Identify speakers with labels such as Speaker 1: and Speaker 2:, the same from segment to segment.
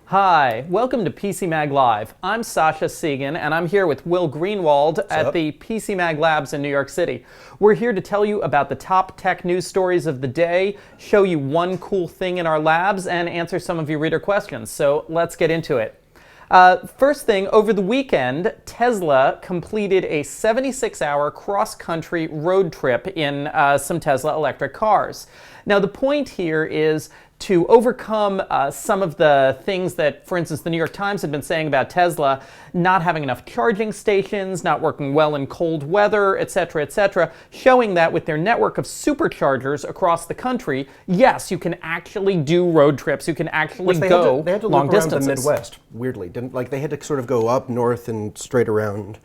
Speaker 1: Hi, welcome to PCMag Live. I'm Sascha Segan, and I'm here with Will Greenwald at the PCMag Labs in New York City. We're here to tell you about the top tech news stories of the day, show you one cool thing in our labs, and answer some of your reader questions. So let's get into it. First thing, over the weekend, Tesla completed a 76-hour cross-country road trip in some Tesla electric cars. Now, the point here is to overcome some of the things that, for instance, the New York Times had been saying about Tesla not having enough charging stations, not working well in cold weather, etc., showing that with their network of superchargers across the country, yes, you can actually do road trips. You can actually go
Speaker 2: they had to
Speaker 1: long
Speaker 2: loop around
Speaker 1: distances.
Speaker 2: the Midwest, weirdly. They had to sort of go up north and straight around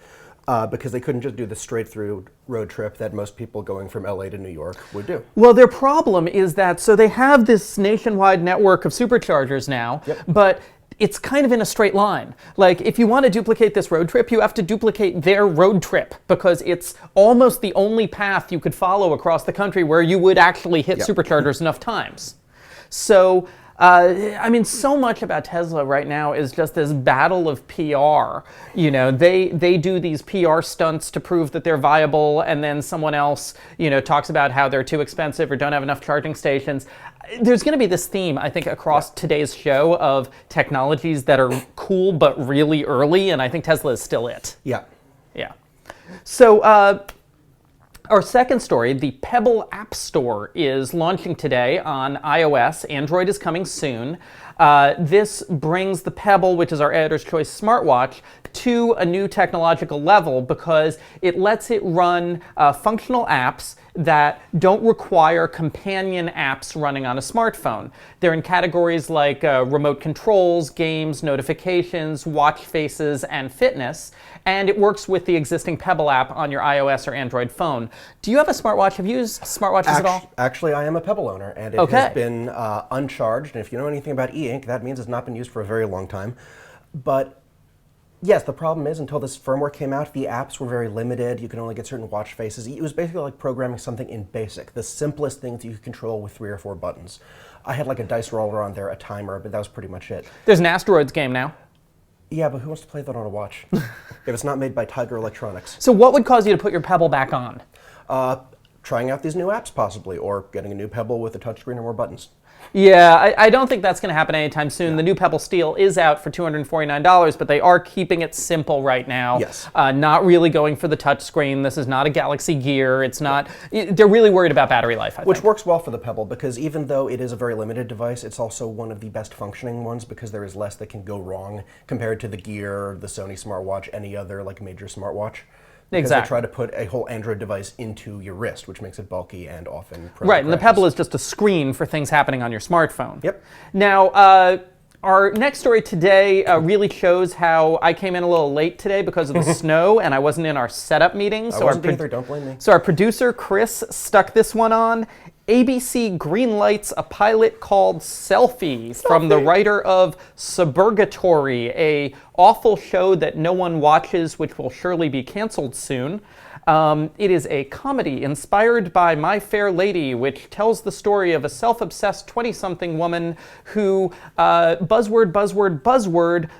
Speaker 2: because they couldn't just do the straight through road trip that most people going from LA to New York would do.
Speaker 1: Well, their problem is that, so they have this nationwide network of superchargers now, but it's kind of in a straight line. Like, if you want to duplicate this road trip, you have to duplicate their road trip because it's almost the only path you could follow across the country where you would actually hit superchargers enough times. So, I mean, so much about Tesla right now is just this battle of PR. You know, they do these PR stunts to prove that they're viable, and then someone else, you know, talks about how they're too expensive or don't have enough charging stations. There's going to be this theme, I think, across today's show of technologies that are cool but really early, and I think Tesla is still it.
Speaker 2: Yeah.
Speaker 1: So, our second story, the Pebble App Store is launching today on iOS. Android is coming soon. This brings the Pebble, which is our editor's choice smartwatch, to a new technological level because it lets it run functional apps that don't require companion apps running on a smartphone. They're in categories like remote controls, games, notifications, watch faces, and fitness. And it works with the existing Pebble app on your iOS or Android phone. Do you have a smartwatch? Have you used smartwatches at all?
Speaker 2: Actually, I am a Pebble owner, and it has been uncharged. And if you know anything about e-ink, that means it's not been used for a very long time. But yes, the problem is, until this firmware came out, the apps were very limited. You could only get certain watch faces. It was basically like programming something in BASIC, the simplest things you could control with 3 or 4 buttons. I had like a dice roller on there, a timer, but that was pretty much it.
Speaker 1: There's an Asteroids game now.
Speaker 2: Yeah, but who wants to play that on a watch? If it's not made by Tiger Electronics.
Speaker 1: So what would cause you to put your Pebble back on?
Speaker 2: Trying out these new apps, possibly, or getting a new Pebble with a touchscreen or more buttons.
Speaker 1: Yeah, I don't think that's going to happen anytime soon. Yeah. The new Pebble Steel is out for $249, but they are keeping it simple right now.
Speaker 2: Yes.
Speaker 1: Not really going for the touchscreen. This is not a Galaxy Gear. It's not. They're really worried about battery life, I think.
Speaker 2: Which works well for the Pebble because even though it is a very limited device, it's also one of the best functioning ones because there is less that can go wrong compared to the Gear, the Sony smartwatch, any other like major smartwatch. Because they try to put a whole Android device into your wrist, which makes it bulky and often
Speaker 1: right, and the Pebble is just a screen for things happening on your smartphone.
Speaker 2: Yep.
Speaker 1: Now, our next story today really shows how I came in a little late today because of the snow, and I wasn't in our setup meeting.
Speaker 2: I wasn't either, don't blame me.
Speaker 1: So our producer, Chris, stuck this one on. ABC greenlights a pilot called Selfie from the writer of Suburgatory, a awful show that no one watches, which will surely be canceled soon. It is a comedy inspired by My Fair Lady, which tells the story of a self-obsessed 20-something woman who, buzzword,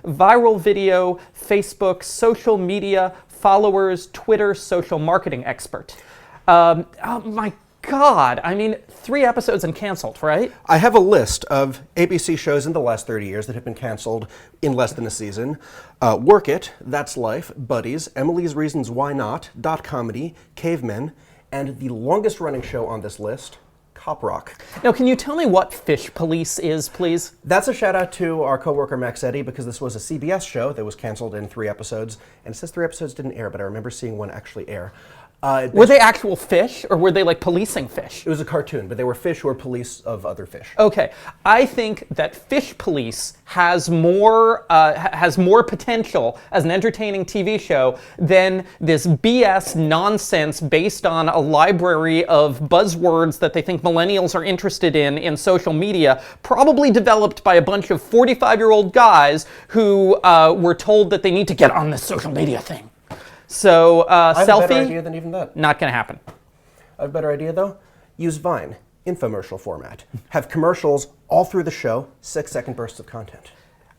Speaker 1: viral video, Facebook, social media, followers, Twitter, social marketing expert. Oh my God, I mean, 3 episodes and canceled, right?
Speaker 2: I have a list of ABC shows in the last 30 years that have been canceled in less than a season. Work It, That's Life, Buddies, Emily's Reasons Why Not, Dot Comedy, Cavemen, and the longest running show on this list, Cop Rock.
Speaker 1: Now, can you tell me what Fish Police is, please?
Speaker 2: That's a shout out to our coworker Max Eddy because this was a CBS show that was canceled in 3 episodes. And it says 3 episodes didn't air, but I remember seeing one actually air.
Speaker 1: Were they actual fish, or were they like policing fish?
Speaker 2: It was a cartoon, but they were fish who were police of other fish.
Speaker 1: Okay, I think that Fish Police has more potential as an entertaining TV show than this BS nonsense based on a library of buzzwords that they think millennials are interested in social media, probably developed by a bunch of 45-year-old guys who were told that they need to get on this social media thing. So,
Speaker 2: I have
Speaker 1: Selfie,
Speaker 2: a better idea than even that.
Speaker 1: Not going to happen.
Speaker 2: I have a better idea, though. Use Vine, infomercial format. Have commercials all through the show, 6-second bursts of content.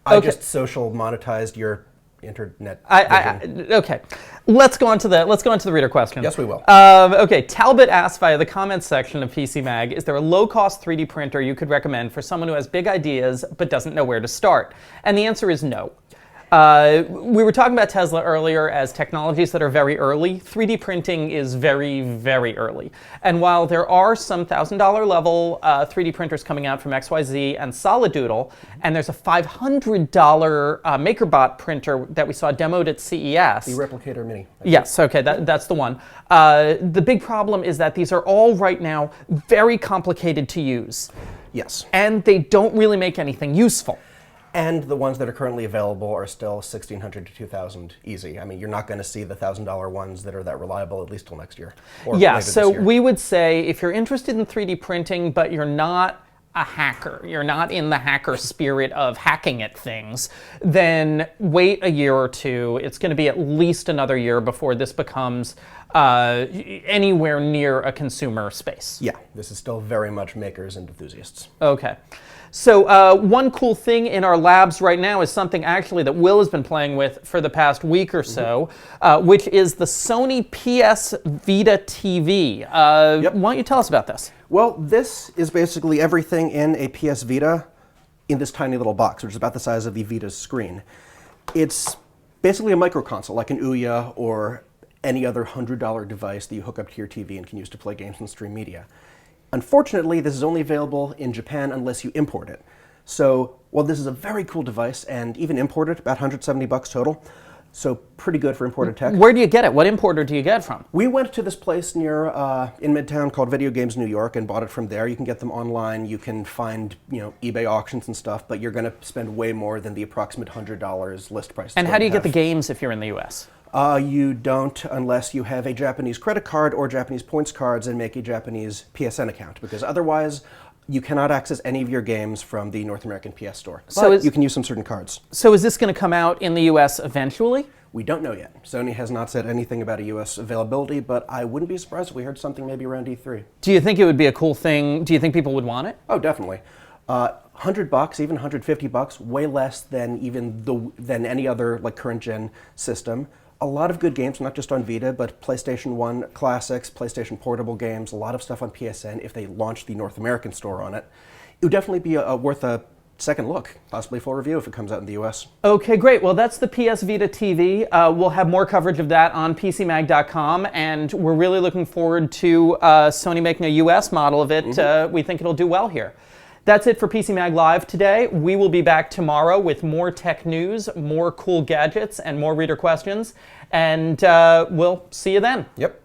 Speaker 2: I just social monetized your internet.
Speaker 1: Okay, let's go on to the reader question.
Speaker 2: Yes, we will.
Speaker 1: Okay, Talbot asked via the comments section of PCMag, is there a low-cost 3D printer you could recommend for someone who has big ideas but doesn't know where to start? And the answer is no. We were talking about Tesla earlier as technologies that are very early. 3D printing is very, very early. And while there are some $1,000 level 3D printers coming out from XYZ and Solidoodle, and there's a $500 MakerBot printer that we saw demoed at CES.
Speaker 2: The Replicator Mini.
Speaker 1: Yes, okay, that's the one. The big problem is that these are all right now very complicated to use.
Speaker 2: Yes.
Speaker 1: And they don't really make anything useful.
Speaker 2: And the ones that are currently available are still $1,600 to $2,000 easy. I mean, you're not going to see the $1,000 ones that are that reliable at least till next year. Or
Speaker 1: yeah,
Speaker 2: later
Speaker 1: so
Speaker 2: this year.
Speaker 1: we would say if you're interested in 3D printing, but you're not a hacker, you're not in the hacker spirit of hacking at things, then wait a year or two. It's going to be at least another year before this becomes anywhere near a consumer space.
Speaker 2: Yeah, this is still very much makers and enthusiasts.
Speaker 1: Okay. So one cool thing in our labs right now is something actually that Will has been playing with for the past week or so, which is the Sony PS Vita TV. Why don't you tell us about this?
Speaker 2: Well, this is basically everything in a PS Vita in this tiny little box, which is about the size of the Vita's screen. It's basically a micro console, like an Ouya or any other $100 device that you hook up to your TV and can use to play games and stream media. Unfortunately, this is only available in Japan unless you import it. So, while this is a very cool device, and even imported, about $170 total, so pretty good for imported tech.
Speaker 1: Where do you get it? What importer do you get from?
Speaker 2: We went to this place near in Midtown called Video Games New York and bought it from there. You can get them online. You can find eBay auctions and stuff, but you're going to spend way more than the approximate $100 list price.
Speaker 1: And how do you get the games if you're in the U.S.?
Speaker 2: You don't unless you have a Japanese credit card or Japanese points cards and make a Japanese PSN account, because otherwise you cannot access any of your games from the North American PS Store. So you can use some certain cards.
Speaker 1: So is this going to come out in the U.S. eventually?
Speaker 2: We don't know yet. Sony has not said anything about a U.S. availability, but I wouldn't be surprised if we heard something maybe around E3.
Speaker 1: Do you think it would be a cool thing? Do you think people would want it?
Speaker 2: Oh, definitely. $100, even $150, way less than than any other current gen system. A lot of good games, not just on Vita, but PlayStation 1 classics, PlayStation Portable games, a lot of stuff on PSN if they launch the North American store on it. It would definitely be worth a second look, possibly full review if it comes out in the US. Okay, great. Well, that's the PS Vita TV. We'll have more coverage of that on PCMag.com, and we're really looking forward to Sony making a US model of it. We think it'll do well here. That's it for PCMag Live today. We will be back tomorrow with more tech news, more cool gadgets, and more reader questions. And we'll see you then. Yep.